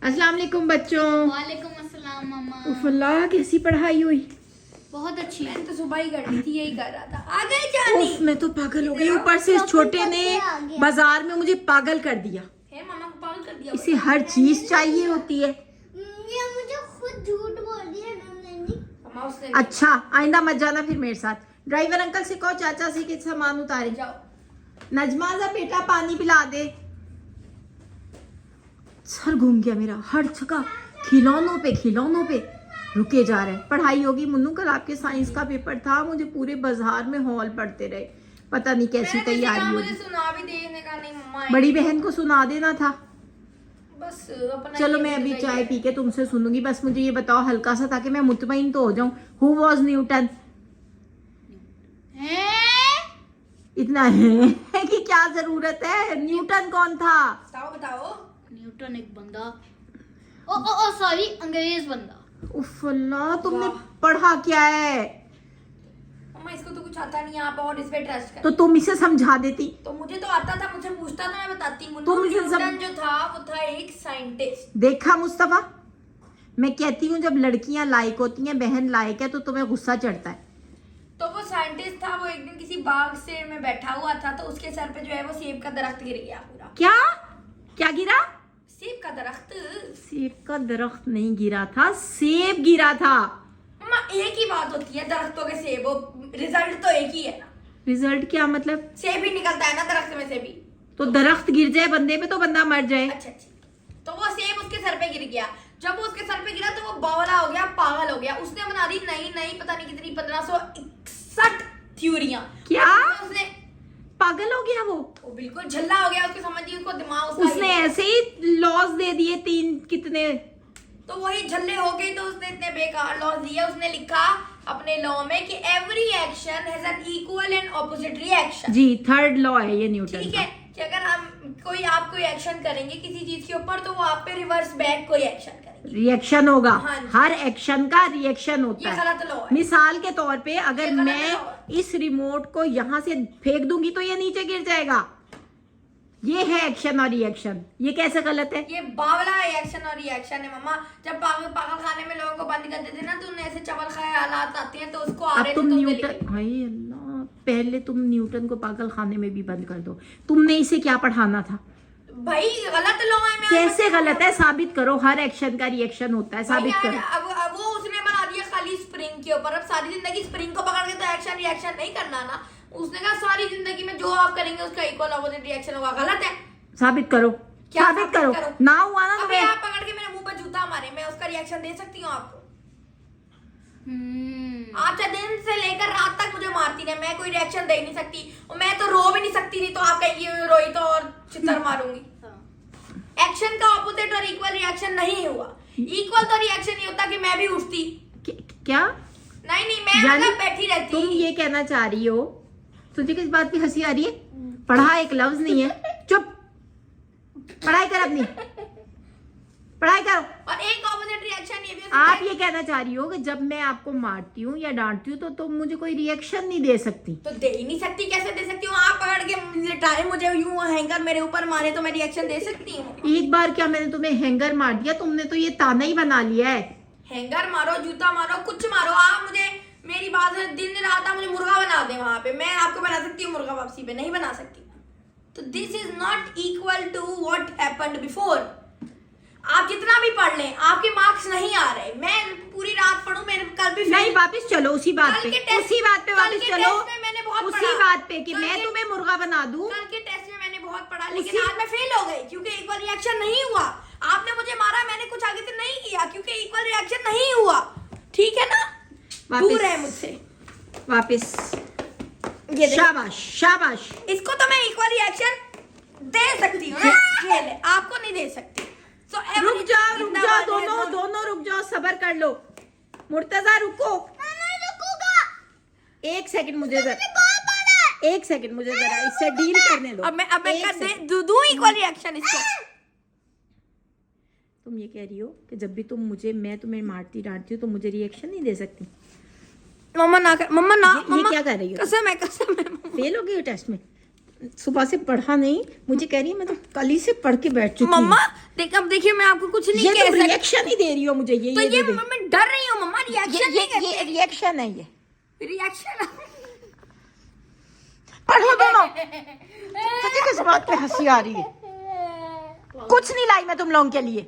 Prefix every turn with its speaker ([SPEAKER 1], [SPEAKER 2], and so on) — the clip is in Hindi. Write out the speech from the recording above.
[SPEAKER 1] अस्सलाम वालेकुम बच्चों।
[SPEAKER 2] वालेकुम अस्सलाम मम्मा।
[SPEAKER 1] उफ़ल्ला कैसी पढ़ाई हुई?
[SPEAKER 2] बहुत अच्छी।
[SPEAKER 3] मैंने तो सुबह ही कर ली थी, यही कर रहा था। आ गई जानी।
[SPEAKER 1] उफ, मैं तो पागल हो गई। ऊपर से इस छोटे ने बाजार में मुझे पागल कर दिया।
[SPEAKER 3] है मम्मा को पागल कर दिया।
[SPEAKER 1] इसे हर चीज चाहिए होती है।
[SPEAKER 2] ये मुझे खुद झूठ बोल दिया
[SPEAKER 3] मम्मा उसने
[SPEAKER 1] अच्छा आइंदा मत जाना फिर मेरे साथ। ड्राइवर अंकल से कहो चाचा से कि सामान उतारे।
[SPEAKER 3] जाओ।
[SPEAKER 1] नजमा जा बेटा पानी पिला दे। सर घूम गया मेरा, हर जगह खिलौनों पे रुके जा रहे हैं। पढ़ाई होगी मुन्नू, कल आपके साइंस का पेपर था, मुझे पूरे बाजार में हॉल पढ़ते रहे, पता नहीं कैसी तैयारी
[SPEAKER 3] मुझे
[SPEAKER 1] होगी।
[SPEAKER 3] सुना भी देने का नहीं मम्मा।
[SPEAKER 1] बड़ी बहन को सुना देना था।
[SPEAKER 3] बस अपना
[SPEAKER 1] चलो
[SPEAKER 3] ये
[SPEAKER 1] मैं अभी
[SPEAKER 3] भी
[SPEAKER 1] चाय पी के तुमसे सुनूंगी। बस मुझे ये बताओ हल्का सा, ताकि मैं मुतमईन तो हो जाऊं। Who was Newton? इतना है कि क्या जरूरत है? न्यूटन कौन था?
[SPEAKER 3] बताओ।
[SPEAKER 2] न्यूटन एक बंदा, ओ सॉरी, अंग्रेज बंदा।
[SPEAKER 1] उफ अल्लाह, तुमने पढ़ा क्या है?
[SPEAKER 3] मम्मा इसको तो कुछ आता नहीं, आप और इस पे ट्रस्ट कर।
[SPEAKER 1] तो तुम इसे समझा देती।
[SPEAKER 3] तो मुझे तो आता था, मुझसे पूछता था, मैं बताती।
[SPEAKER 1] तुम इसे
[SPEAKER 3] न्यूटन जो था वो था एक साइंटिस्ट।
[SPEAKER 1] देखा मुस्तफा, मैं कहती हूँ जब लड़कियां लायक होती हैं, बहन लायक है, तो तुम्हें गुस्सा चढ़ता है।
[SPEAKER 3] तो वो साइंटिस्ट था, वो एक दिन किसी बाग से में बैठा हुआ था, तो उसके सर पे जो है वो सेब का दरख्त गिर गया पूरा।
[SPEAKER 1] क्या गिरा?
[SPEAKER 3] सेब का दरख्त।
[SPEAKER 1] सेब का दरख्त नहीं गिरा था, सेब गिरा था।
[SPEAKER 3] मम्मा एक ही बात होती है, दरख्तों के सेब, रिजल्ट तो एक ही है ना।
[SPEAKER 1] रिजल्ट क्या मतलब?
[SPEAKER 3] सेब ही निकलता है ना दरख्त में से भी।
[SPEAKER 1] तो दरख्त गिर जाए बंदे पे तो बंदा मर जाए।
[SPEAKER 3] अच्छा। तो वो सेब उसके सर पे गिर गया। जब वो उसके सर पे गिरा तो वो बावला हो गया, पागल हो गया। उसने बना दी नई पता नहीं कितनी 1561 थ्योरियां।
[SPEAKER 1] क्या?
[SPEAKER 3] उसने
[SPEAKER 1] पागल हो गया वो
[SPEAKER 3] बिल्कुल झल्ला हो गया। उसके समझिए उसको दिमाग उसका
[SPEAKER 1] उसने ऐसे ही लॉस दे दिए 3 कितने।
[SPEAKER 3] तो वही झल्ले हो गई, तो उसने इतने बेकार लॉ दिए। उसने लिखा अपने लॉ में कि every action has an equal and opposite reaction.
[SPEAKER 1] जी, थर्ड लॉ है ये न्यूटन
[SPEAKER 3] ठीक
[SPEAKER 1] का।
[SPEAKER 3] है कि अगर हम आप कोई एक्शन करेंगे किसी चीज के ऊपर, तो वो आप पे रिवर्स बैक कोई एक्शन करेंगे,
[SPEAKER 1] रिएक्शन होगा।
[SPEAKER 3] हाँ जी।
[SPEAKER 1] हर एक्शन का रिएक्शन होता
[SPEAKER 3] ये
[SPEAKER 1] है।
[SPEAKER 3] गलत लॉ है।
[SPEAKER 1] मिसाल के तौर पे अगर
[SPEAKER 3] ये गलत
[SPEAKER 1] मैं
[SPEAKER 3] लॉ है।
[SPEAKER 1] इस रिमोट को यहाँ से फेंक दूंगी तो ये नीचे गिर जाएगा। ये है एक्शन और रिएक्शन। ये कैसे गलत है?
[SPEAKER 3] ये बावला एक्शन और रिएक्शन है मम्मा। जब पागल खाने में लोगों को बंद कर देते ना, तो उन्हें ऐसे चवल खाए हालात आते हैं, तो उसको आ
[SPEAKER 1] अब
[SPEAKER 3] रहे
[SPEAKER 1] तुम
[SPEAKER 3] थे, तो
[SPEAKER 1] न्यूटन, हाय अल्लाह, पहले तुम न्यूटन को पागल खाने में भी बंद कर दो। तुमने इसे क्या पढ़ाना था?
[SPEAKER 3] भाई गलत लॉ है। मैं
[SPEAKER 1] कैसे गलत है? साबित करो। हर एक्शन का रिएक्शन होता है, साबित करो।
[SPEAKER 3] अब वो उसने बना दिया खाली स्प्रिंग के ऊपर। अब सारी जिंदगी स्प्रिंग को पकड़ के तो एक्शन रिएक्शन नहीं करना ना। उसने कहा सारी जिंदगी में जो आप करेंगे उसका इक्वल ऑपोजिट रिएक्शन होगा। गलत है।
[SPEAKER 1] साबित करो।
[SPEAKER 3] क्या
[SPEAKER 1] साबित करो? ना हुआ ना
[SPEAKER 3] अभी
[SPEAKER 1] तुम्हें।
[SPEAKER 3] आप पकड़ के मेरे मुंह पर जूता मारे, मैं उसका रिएक्शन दे सकती हूँ आपको? अच्छा, दिन से लेकर रात तक मुझे मारती रहे, मैं कोई रिएक्शन दे नहीं सकती। और मैं तो रो भी नहीं सकती थी, तो आप कहेंगे रोई तो और चित्तर मारूंगी। एक्शन का ऑपोजिट और इक्वल रिएक्शन नहीं हुआ। इक्वल तो रिएक्शन ही होता कि मैं भी उठती।
[SPEAKER 1] क्या?
[SPEAKER 3] नहीं मैं
[SPEAKER 1] यानी
[SPEAKER 3] मतलब बैठी रहती।
[SPEAKER 1] तुम ये कहना चाह रही हो, तुझे किस बात की हंसी आ रही है? पढ़ा एक लफ्ज नहीं है। चुप, पढ़ाई कर अपनी, पढ़ाई करो।
[SPEAKER 3] और एक ऑपोजिट रिएक्शन ये भी
[SPEAKER 1] आप ये कहना चाह रही हो कि जब मैं आपको मारती हूँ या डांटती हूँ तो तुम मुझे कोई रिएक्शन नहीं दे सकती?
[SPEAKER 3] तो दे ही नहीं सकती। कैसे दे सकती हूँ? आप पकड़ के लिटाए मुझे यूं हैंगर मेरे ऊपर मारे तो मैं रिएक्शन दे सकती हूँ?
[SPEAKER 1] एक बार क्या मैंने तुम्हें हैंगर मार दिया? तुमने तो ये ताना ही बना लिया है।
[SPEAKER 3] हैंगर मारो, जूता मारो, कुछ मारो, आप मुझे मेरी बात है, दिन रात आप मुझे मुर्गा बना दे। वहां पे मैं आपको बना सकती हूँ मुर्गा, वापसी पे नहीं बना सकती। तो this is not equal to what happened before. आप जितना भी पढ़ लें, आपके मार्क्स नहीं आ रहे। मैं पूरी रात पढ़ूं, मेरे कल भी
[SPEAKER 1] नहीं, वापस चलो उसी बात पे, उसी बात पे वापस चलो, उसी बात पे कि मैं तुम्हें मुर्गा बना दूं।
[SPEAKER 3] कल के टेस्ट में मैंने बहुत पढ़ा, लेकिन आज मैं फेल हो गई क्योंकि इक्वल रिएक्शन नहीं हुआ। आपने मुझे मारा, मैंने कुछ आगे से नहीं किया क्योंकि इक्वल रिएक्शन नहीं हुआ। ठीक है ना? दूर है मुझसे
[SPEAKER 1] वापस।
[SPEAKER 3] ये
[SPEAKER 1] शाबाश शाबाश।
[SPEAKER 3] इसको तो मैं इक्वल रिएक्शन दे सकती हूँ। ये ले, आपको नहीं दे सकती।
[SPEAKER 1] रुक जाओ दोनों रुक जाओ, सब्र कर लो। मुर्तजा रुको। एक सेकंड मुझे जरा, एक सेकंड मुझे जरा इससे डील करने दो।
[SPEAKER 3] अब मैं दूं इक्वल रिएक्शन इसको।
[SPEAKER 1] तुम ये कह रही हो कि जब भी मैं तुम्हें मारती डांटती हूँ तो मुझे रिएक्शन नहीं दे सकती?
[SPEAKER 3] मम्मा ना कर, मम्मा ना,
[SPEAKER 1] ये क्या कर रही हो?
[SPEAKER 3] कसम है
[SPEAKER 1] फेल हो गई हो टेस्ट में? सुबह से पढ़ा नहीं, मुझे कह रही है मैं तो कल ही से पढ़ के बैठ चुकी हूँ।
[SPEAKER 3] मम्मा देख, अब देखिए मैं आपको कुछ नहीं
[SPEAKER 1] ये
[SPEAKER 3] कह
[SPEAKER 1] तुम
[SPEAKER 3] सकती।
[SPEAKER 1] रिएक्शन ही दे रही हो मुझे,
[SPEAKER 3] तो
[SPEAKER 1] ये
[SPEAKER 3] ये
[SPEAKER 1] दे।
[SPEAKER 3] मैं डर रही हूँ मम्मा, रिएक्शन नहीं कहते।
[SPEAKER 1] ये रिएक्शन है, ये
[SPEAKER 3] रिएक्शन।
[SPEAKER 1] पढ़ो दोनों। तुझे किस बात पे हंसी आ रही है? कुछ नहीं लाई मैं तुम लोगों के लिए।